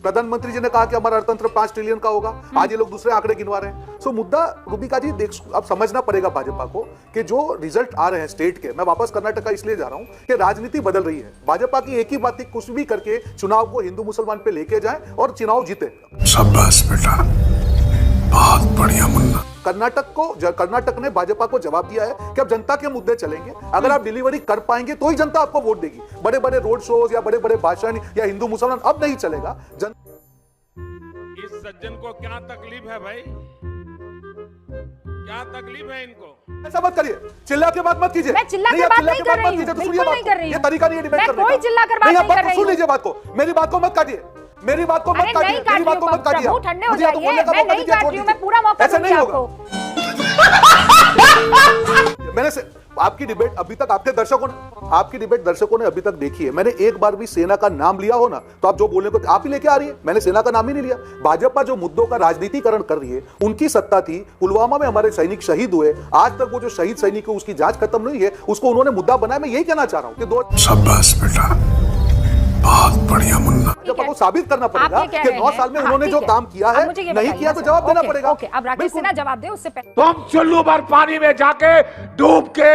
प्रधानमंत्री जी ने कहा कि हमारा अर्थतंत्र 5 ट्रिलियन का होगा, आज ये लोग दूसरे आंकड़े गिनवा रहे हैं। सो मुद्दा रूबिका जी अब समझना पड़ेगा भाजपा को कि जो रिजल्ट आ रहे हैं स्टेट के, मैं वापस कर्नाटक का इसलिए जा रहा हूं कि राजनीति बदल रही है। भाजपा की एक ही बात थी, कुछ भी करके चुनाव को हिंदू मुसलमान पे लेके जाए और चुनाव जीते। शाबाश बेटा, बहुत बढ़िया मुन्ना। कर्नाटक ने भाजपा को जवाब दिया है कि अब जनता के मुद्दे चलेंगे, अगर आप डिलीवरी कर पाएंगे तो ही जनता आपको वोट देगी। बड़े बड़े रोड शोज या बड़े बड़े भाषण या हिंदू मुसलमान अब नहीं चलेगा। इस सज्जन को क्या तकलीफ है भाई, क्या तकलीफ है इनको? ऐसा मत करिए, चिल्ला के बात मत कीजिए। मैं चिल्ला के बात नहीं कर रही हूं, बिल्कुल नहीं कर रही हूं। ये तरीका नहीं है डिबेट करने का। कोई चिल्ला कर बात नहीं कर रही हूं। सुन लीजिए बात को, मेरी बात को मत काटिए, मेरी बात को मत काटिए, मेरी बात को मत काटिए। प्रभु ठंडे हो जाइए, मैं नहीं काट रही हूं, मैं पूरा मौका दूंगी आपको। मैंने आपकी डिबेट अभी तक आपकी डिबेट दर्शकों ने अभी तक देखी है। मैंने एक बार भी सेना का नाम लिया हो ना तो आप जो बोलने को आप ही लेके आ रही है, मैंने सेना का नाम ही नहीं लिया। भाजपा जो मुद्दों का राजनीतिकरण कर रही है, उनकी सत्ता थी, पुलवामा में हमारे सैनिक शहीद हुए, आज तक वो जो शहीद सैनिक है उसकी जांच खत्म नहीं है, उसको उन्होंने मुद्दा बनाया। मैं यही कहना चाह रहा हूं कि शाबाश बेटा, बहुत बढ़िया मुन्ना। भाजपा को साबित करना पड़ेगा कि 9 साल में उन्होंने जो काम किया है नहीं किया तो जवाब देना पड़ेगा। अब राकेश सिन्हा जवाब दे उससे पहले। तुम चुल्लू भर पानी में जाके डूब के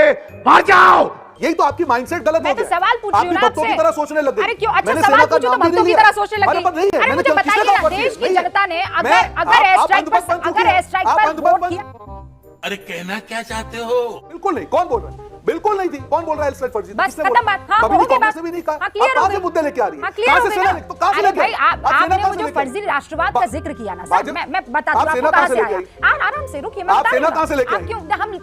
मर जाओ। यही तो आपकी माइंडसेट गलत हो गया। सवाल पूछ रही हूं ना आपसे। की तरह सोचने लग गई। अरे क्यों? अच्छा सवाल पूछो तो भक्तों की तरह सोचने लग गई। अरे मुझे बताइए ना, देश की जनता ने अगर एयर स्ट्राइक पर वोट किया। अरे कहना क्या चाहते हो? बिल्कुल नहीं। कौन बोल रहा है? बिल्कुल नहीं थी। कौन बोल रहा है एयर स्ट्राइक फर्जी? बस खत्म बात। हाँ, हो गई बात। भी नहीं कहा। क्लियर हो गई। मुद्दे लेके आ रही है। क्लियर हो गई ना। तो कहां से लेके भाई आपने मुझे फर्जी राष्ट्रवाद का जिक्र किया ना सर, मैं बताती हूं आपको कहां से आया। आराम से रुकिए, मैं बता रही हूं। कहां से लेके आई? क्यों हम मैं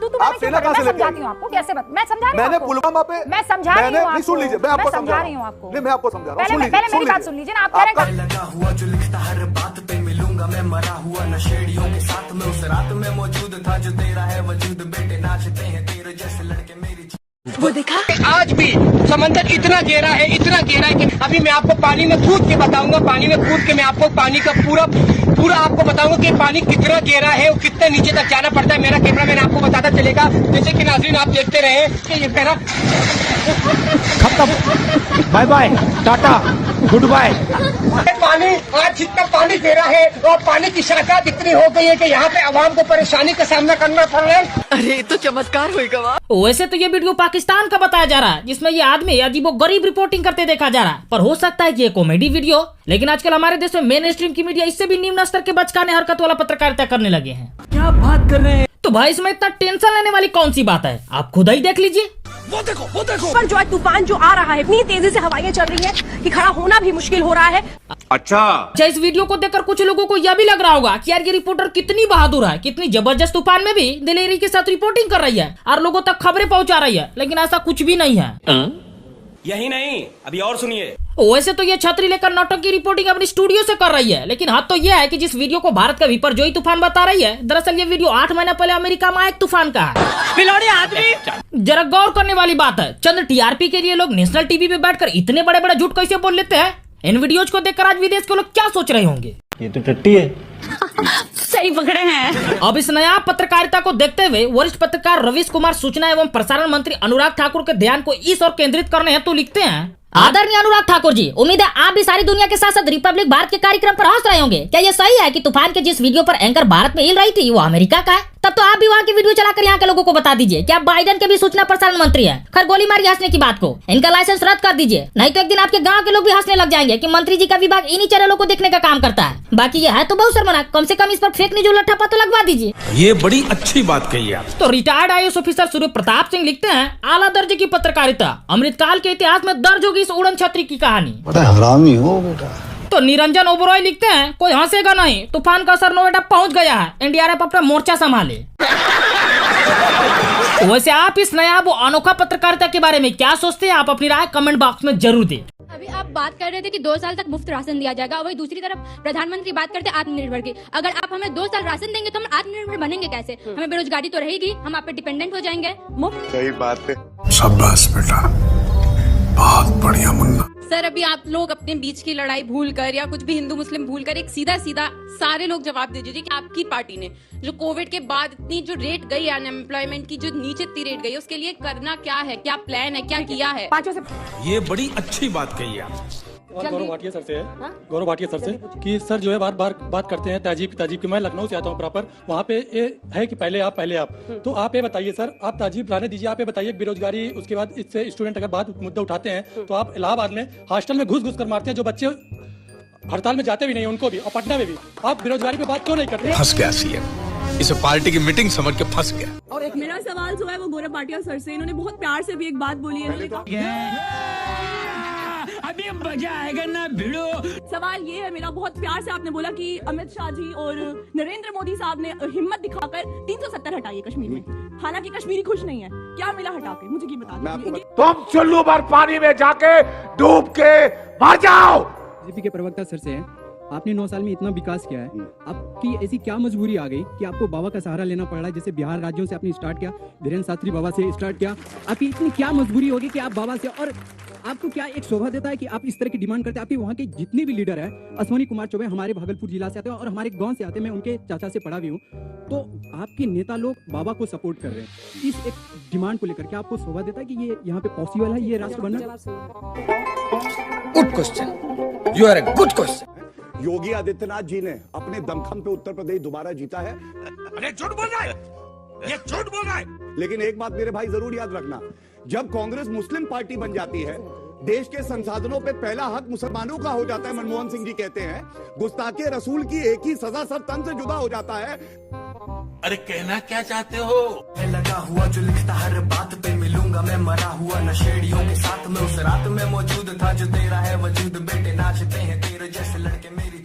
समझाती हूं आपको कैसे। मैं समझा रही हूं। मैंने पुलवामा पे मैं समझा रही हूं आपको। सुन लीजिए, मैं आपको समझा रही हूं आपको। नहीं, मैं आपको समझा रहा हूं। पहले मेरी बात सुन लीजिए ना। आप कह रहे हैं लगा हुआ जो लिखता हर बात पे मिलूंगा मैं मरा हुआ नशेड़ियों के साथ में उस रात में मौजूद था जो तेरा है वजूद बेटे नाचते हैं तेरे जैसे लड़के मेरी। वो देखा, आज भी समंदर इतना गहरा है कि अभी मैं आपको पानी में कूद के बताऊंगा। पानी में कूद के मैं आपको पानी का पूरा आपको बताऊंगा कि पानी कितना गहरा है और कितने नीचे तक जाना पड़ता है। मेरा कैमरामैन आपको बताता चलेगा। जैसे कि नाज़रीन आप देखते रहे कि ये पैरा खत्म, bye bye, tata. Goodbye. पानी आज जितना पानी दे रहा है और पानी की शाखा इतनी हो गई है कि यहाँ पे आवाम को परेशानी का सामना करना पड़ रहा है। अरे तो चमत्कार होगा। वैसे तो ये वीडियो पाकिस्तान का बताया जा रहा है, जिसमें ये आदमी अजीबो गरीब रिपोर्टिंग करते देखा जा रहा है, पर हो सकता है कि ये कॉमेडी वीडियो। लेकिन आजकल हमारे देश में मेन स्ट्रीम की मीडिया इससे भी निम्न स्तर के बचकाने हरकत वाला पत्रकारिता करने लगे हैं। क्या बात कर रहे हैं? तो भाई इसमें इतना टेंशन लेने वाली कौन सी बात है, आप खुद ही देख लीजिए। वो देखो पर जो है तूफान जो आ रहा है, इतनी तेजी से हवाएं चल रही है कि खड़ा होना भी मुश्किल हो रहा है। अच्छा, इस वीडियो को देखकर कुछ लोगों को यह भी लग रहा होगा कि यार ये रिपोर्टर कितनी बहादुर है, कितनी जबरदस्त तूफान में भी दिलेरी के साथ रिपोर्टिंग कर रही है और लोगों तक खबरें पहुंचा रही है। लेकिन ऐसा कुछ भी नहीं है। यही नहीं, अभी और सुनिए। वैसे तो ये छतरी लेकर नौटंकी की रिपोर्टिंग अपनी स्टूडियो से कर रही है, लेकिन हाथ तो यह है कि जिस वीडियो को भारत का विपर्जोई तूफान बता रही है, दरअसल ये वीडियो 8 महीना पहले अमेरिका में एक तूफान का है। जरा गौर करने वाली बात है, चंद टीआरपी के लिए लोग नेशनल टीवी पे बैठकर इतने बड़े बड़े झूठ कैसे बोल लेते हैं। इन वीडियोज को देखकर आज विदेश के लोग क्या सोच रहे होंगे। ये तो टट्टी है। सही पकड़े हैं। अब इस नया पत्रकारिता को देखते हुए वरिष्ठ पत्रकार रवीश कुमार सूचना एवं प्रसारण मंत्री अनुराग ठाकुर के ध्यान को इस ओर केंद्रित करने हेतु लिखते हैं, आदरणीय अनुराग ठाकुर जी, उम्मीद है आप भी सारी दुनिया के साथ साथ रिपब्लिक भारत के कार्यक्रम पर हंस रहे होंगे। क्या ये सही है कि तूफान के जिस वीडियो पर एंकर भारत में हिल रही थी वो अमेरिका का है? तब तो आप भी वहाँ की वीडियो चलाकर यहाँ के लोगों को बता दीजिए कि आप बाइडेन के भी सूचना प्रसारण मंत्री हैं। खैर गोली मारी हंसने की बात को, इनका लाइसेंस रद्द कर दीजिए, नहीं तो एक दिन आपके गाँव के लोग भी हंसने लग जाएंगे कि मंत्री जी का विभाग इन्हीं चैनलों को देखने का काम करता है। बाकी ये है तो बहुत शर्मनाक, कम से कम इस पर फेक न्यूज लट्ठा पता लगवा दीजिए। ये बड़ी अच्छी बात कही आप। तो retired IAS officer Surya Pratap Singh लिखते हैं, आला दर्जे की पत्रकारिता, अमृतकाल के इतिहास में दर्ज होगी इस उड़न छतरी की कहानी। बड़ा हरामी हो बेटा। तो निरंजन ओबरॉय लिखते हैं, कोई हंसेगा नहीं, तूफान का असर नोएडा पहुंच गया है, NDRF अपना मोर्चा संभाले। वैसे आप इस नया वो अनोखा पत्रकारिता के बारे में क्या सोचते हैं, आप अपनी राय कमेंट बॉक्स में जरूर दें। अभी आप बात कर रहे थे कि 2 साल तक मुफ्त राशन दिया जाएगा, वही दूसरी तरफ प्रधानमंत्री बात करते आत्मनिर्भर की। अगर आप हमें 2 साल राशन देंगे तो हम आत्मनिर्भर बनेंगे कैसे? हमें बेरोजगारी तो रहेगी, हम आप पे डिपेंडेंट हो जाएंगे। मुफ्त सही बात है। शाबाश बेटा, बहुत बढ़िया मुन्ना। सर अभी आप लोग अपने बीच की लड़ाई भूल कर या कुछ भी हिंदू मुस्लिम भूल कर एक सीधा सारे लोग जवाब दे दीजिए कि आपकी पार्टी ने जो कोविड के बाद इतनी जो रेट गई अनएम्प्लॉयमेंट की, जो नीचे इतनी रेट गई, उसके लिए करना क्या है, क्या प्लान है, क्या किया है? ये बड़ी अच्छी बात कही आप। गौरव भाटिया सर से है, गौरव भाटिया सर से कि सर जो है बार बात करते हैं तहजीब की। मैं लखनऊ से आता हूँ प्रॉपर, वहाँ पे ये है कि पहले आप तो आप ये बताइए सर, आप तहजीब लाने दीजिए, आप ये बताइए बेरोजगारी, उसके बाद इससे स्टूडेंट अगर बात मुद्दा उठाते हैं तो आप इलाहाबाद में हॉस्टल में घुस कर मारते हैं, जो बच्चे हड़ताल में जाते भी नहीं उनको भी, और पटना में भी आप बेरोजगारी पे बात क्यों नहीं करते? फंस गया CM, इसे पार्टी की मीटिंग समझ के फंस गया। और एक मेरा सवाल जो है वो गौरव भाटिया सर से, इन्होंने बहुत प्यार से भी एक बात बोली है, अभी मजा आएगा ना भिड़ो। सवाल ये है मेरा, बहुत प्यार से आपने बोला कि अमित शाह जी और नरेंद्र मोदी साहब ने हिम्मत दिखाकर 370 हटाई कश्मीर में, हालांकि कश्मीरी खुश नहीं है, क्या मिला हटा के? मुझे ये बता दीजिए। तुम चुल्लू भर पानी में जाके डूब के मर जाओ। बीजेपी के प्रवक्ता सर से है, आपने 9 साल में इतना विकास किया है, आपकी ऐसी क्या मजबूरी आ गई कि आपको बाबा का सहारा लेना पड़ रहा है? जैसे बिहार राज्यों से आपने स्टार्ट किया, धीरेन्द्र शास्त्री बाबा से स्टार्ट किया, आपकी इतनी क्या मजबूरी होगी कि आप बाबा से, और आपको क्या एक शोभा देता है कि आप इस तरह की डिमांड करते हैं? आपके वहाँ के जितने भी लीडर है, अश्विनी कुमार चौबे हमारे भागलपुर जिला से आते हैं और हमारे गांव से आते हैं, मैं उनके चाचा से पढ़ा भी हूँ, तो आपके नेता लोग बाबा को सपोर्ट कर रहे हैं इस एक डिमांड को लेकर, क्या आपको शोभा देता है कि ये यहाँ पे पॉसिबल है, ये राष्ट्र बनना? Good question, you are a good question. Yogi Adityanath ji ने अपने दमखम पे उत्तर प्रदेश दोबारा जीता है। अरे झूठ बोल रहा है, ये झूठ बोल रहा है। लेकिन एक बात मेरे भाई जरूर याद रखना, जब कांग्रेस मुस्लिम पार्टी बन जाती है, देश के संसाधनों पे पहला हक मुसलमानों का हो जाता है। मनमोहन सिंह जी कहते हैं गुस्ताखे रसूल की एक ही सजा सब तन से जुदा हो जाता है। अरे कहना क्या चाहते हो? लगा हुआ जो लिखता हर बात पे मिलूंगा मैं, मरा हुआ नशेड़ियों के साथ में उस रात में मौजूद था, जो तेरा है वजूद बेटे नाचते हैं तेरे जैसे लड़के मेरी